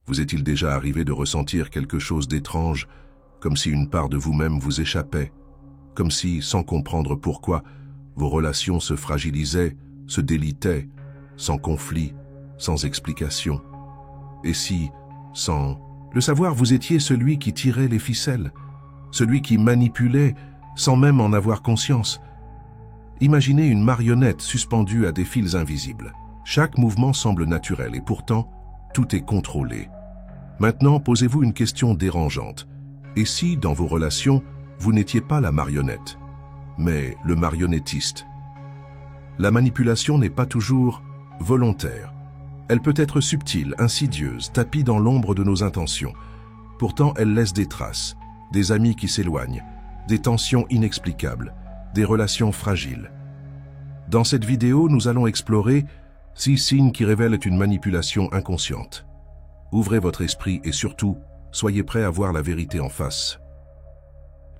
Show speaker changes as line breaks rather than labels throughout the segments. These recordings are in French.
Vous est-il déjà arrivé de ressentir quelque chose d'étrange, comme si une part de vous-même vous échappait, comme si, sans comprendre pourquoi, vos relations se fragilisaient, se délitaient, sans conflit, sans explication? Et si, sans le savoir, vous étiez celui qui tirait les ficelles, celui qui manipulait sans même en avoir conscience? Imaginez une marionnette suspendue à des fils invisibles. Chaque mouvement semble naturel et pourtant, tout est contrôlé. Maintenant, posez-vous une question dérangeante. Et si, dans vos relations, vous n'étiez pas la marionnette, mais le marionnettiste? La manipulation n'est pas toujours volontaire. Elle peut être subtile, insidieuse, tapie dans l'ombre de nos intentions. Pourtant, elle laisse des traces, des amis qui s'éloignent, des tensions inexplicables, des relations fragiles. Dans cette vidéo, nous allons explorer 6 signes qui révèlent une manipulation inconsciente. Ouvrez votre esprit et surtout, soyez prêts à voir la vérité en face.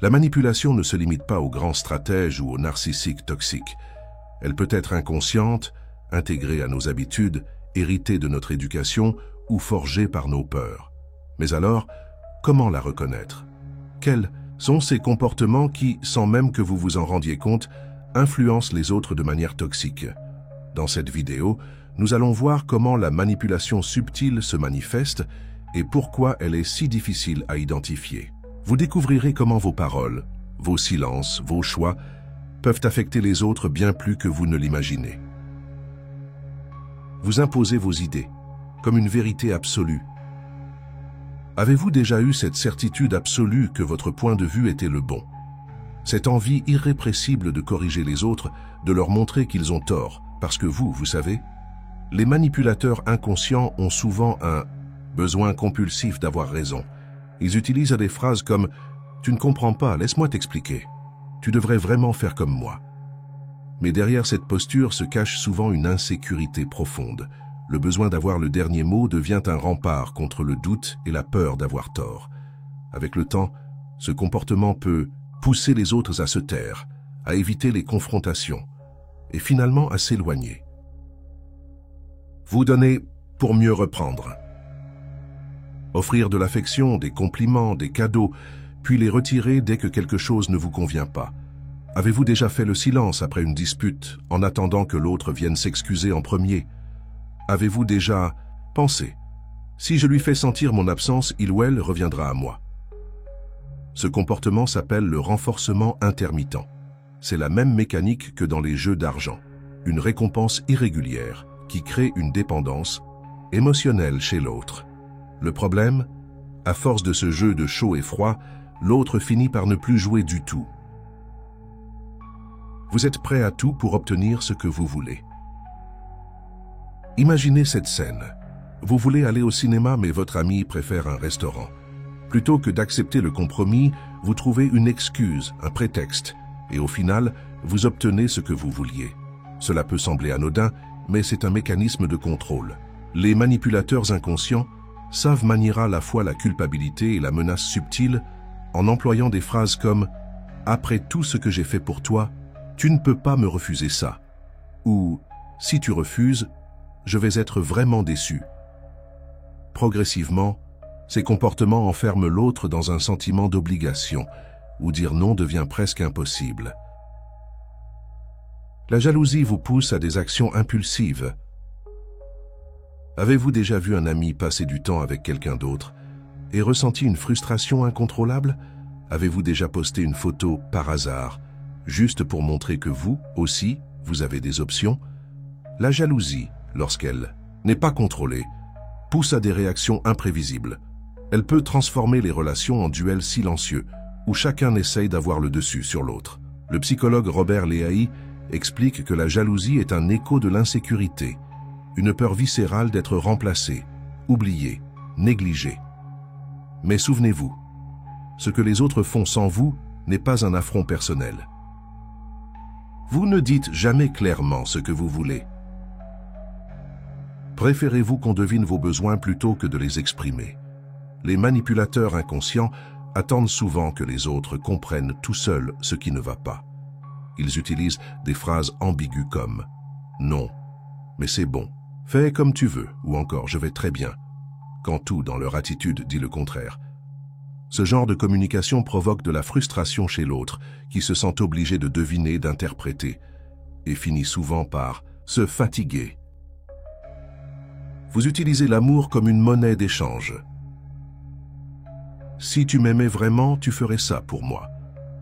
La manipulation ne se limite pas aux grands stratèges ou aux narcissiques toxiques. Elle peut être inconsciente, intégrée à nos habitudes, héritée de notre éducation ou forgée par nos peurs. Mais alors, comment la reconnaître? Quels sont ces comportements qui, sans même que vous vous en rendiez compte, influencent les autres de manière toxique? Dans cette vidéo, nous allons voir comment la manipulation subtile se manifeste et pourquoi elle est si difficile à identifier. Vous découvrirez comment vos paroles, vos silences, vos choix peuvent affecter les autres bien plus que vous ne l'imaginez. Vous imposez vos idées, comme une vérité absolue. Avez-vous déjà eu cette certitude absolue que votre point de vue était le bon? Cette envie irrépressible de corriger les autres, de leur montrer qu'ils ont tort, parce que vous savez, les manipulateurs inconscients ont souvent un besoin compulsif d'avoir raison. Ils utilisent des phrases comme « Tu ne comprends pas, laisse-moi t'expliquer. Tu devrais vraiment faire comme moi. » Mais derrière cette posture se cache souvent une insécurité profonde. Le besoin d'avoir le dernier mot devient un rempart contre le doute et la peur d'avoir tort. Avec le temps, ce comportement peut pousser les autres à se taire, à éviter les confrontations et finalement à s'éloigner. Vous donnez pour mieux reprendre. Offrir de l'affection, des compliments, des cadeaux, puis les retirer dès que quelque chose ne vous convient pas. Avez-vous déjà fait le silence après une dispute en attendant que l'autre vienne s'excuser en premier? Avez-vous déjà pensé « Si je lui fais sentir mon absence, il ou elle reviendra à moi ». Ce comportement s'appelle le renforcement intermittent. C'est la même mécanique que dans les jeux d'argent. Une récompense irrégulière qui crée une dépendance émotionnelle chez l'autre. Le problème, à force de ce jeu de chaud et froid, l'autre finit par ne plus jouer du tout. Vous êtes prêt à tout pour obtenir ce que vous voulez. Imaginez cette scène. Vous voulez aller au cinéma, mais votre ami préfère un restaurant. Plutôt que d'accepter le compromis, vous trouvez une excuse, un prétexte, et au final, vous obtenez ce que vous vouliez. Cela peut sembler anodin, mais c'est un mécanisme de contrôle. Les manipulateurs inconscients savent manier à la fois la culpabilité et la menace subtile en employant des phrases comme « Après tout ce que j'ai fait pour toi, tu ne peux pas me refuser ça » ou « Si tu refuses, je vais être vraiment déçu ». Progressivement, ces comportements enferment l'autre dans un sentiment d'obligation, où dire non devient presque impossible. La jalousie vous pousse à des actions impulsives. Avez-vous déjà vu un ami passer du temps avec quelqu'un d'autre et ressenti une frustration incontrôlable? Avez-vous déjà posté une photo par hasard, juste pour montrer que vous, aussi, vous avez des options? La jalousie, lorsqu'elle n'est pas contrôlée, pousse à des réactions imprévisibles. Elle peut transformer les relations en duels silencieux, où chacun essaye d'avoir le dessus sur l'autre. Le psychologue Robert Léahy explique que la jalousie est un écho de l'insécurité, une peur viscérale d'être remplacé, oublié, négligé. Mais souvenez-vous, ce que les autres font sans vous n'est pas un affront personnel. Vous ne dites jamais clairement ce que vous voulez. Préférez-vous qu'on devine vos besoins plutôt que de les exprimer? Les manipulateurs inconscients attendent souvent que les autres comprennent tout seuls ce qui ne va pas. Ils utilisent des phrases ambiguës comme « Non, mais c'est bon, fais comme tu veux » ou encore « Je vais très bien ». quand tout dans leur attitude dit le contraire. Ce genre de communication provoque de la frustration chez l'autre, qui se sent obligé de deviner, d'interpréter, et finit souvent par se fatiguer. Vous utilisez l'amour comme une monnaie d'échange. Si tu m'aimais vraiment, tu ferais ça pour moi.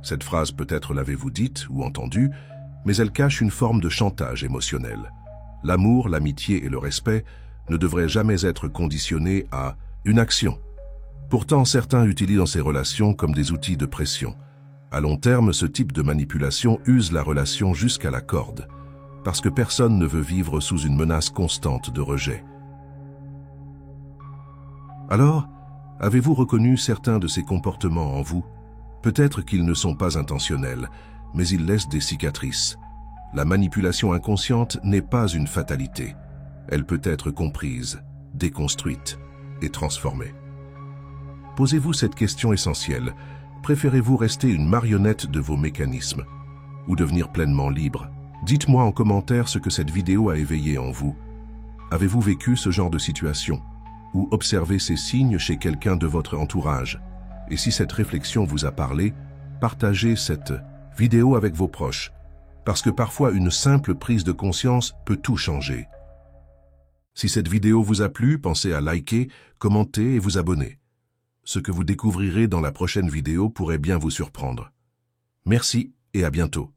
Cette phrase peut-être l'avez-vous dite ou entendue, mais elle cache une forme de chantage émotionnel. L'amour, l'amitié et le respect ne devraient jamais être conditionnés à une action. Pourtant, certains utilisent ces relations comme des outils de pression. À long terme, ce type de manipulation use la relation jusqu'à la corde, parce que personne ne veut vivre sous une menace constante de rejet. Alors, avez-vous reconnu certains de ces comportements en vous? Peut-être qu'ils ne sont pas intentionnels, mais ils laissent des cicatrices. La manipulation inconsciente n'est pas une fatalité. Elle peut être comprise, déconstruite et transformée. Posez-vous cette question essentielle. Préférez-vous rester une marionnette de vos mécanismes ou devenir pleinement libre? Dites-moi en commentaire ce que cette vidéo a éveillé en vous. Avez-vous vécu ce genre de situation ou observé ces signes chez quelqu'un de votre entourage? Et si cette réflexion vous a parlé, partagez cette vidéo avec vos proches, parce que parfois une simple prise de conscience peut tout changer. Si cette vidéo vous a plu, pensez à liker, commenter et vous abonner. Ce que vous découvrirez dans la prochaine vidéo pourrait bien vous surprendre. Merci et à bientôt.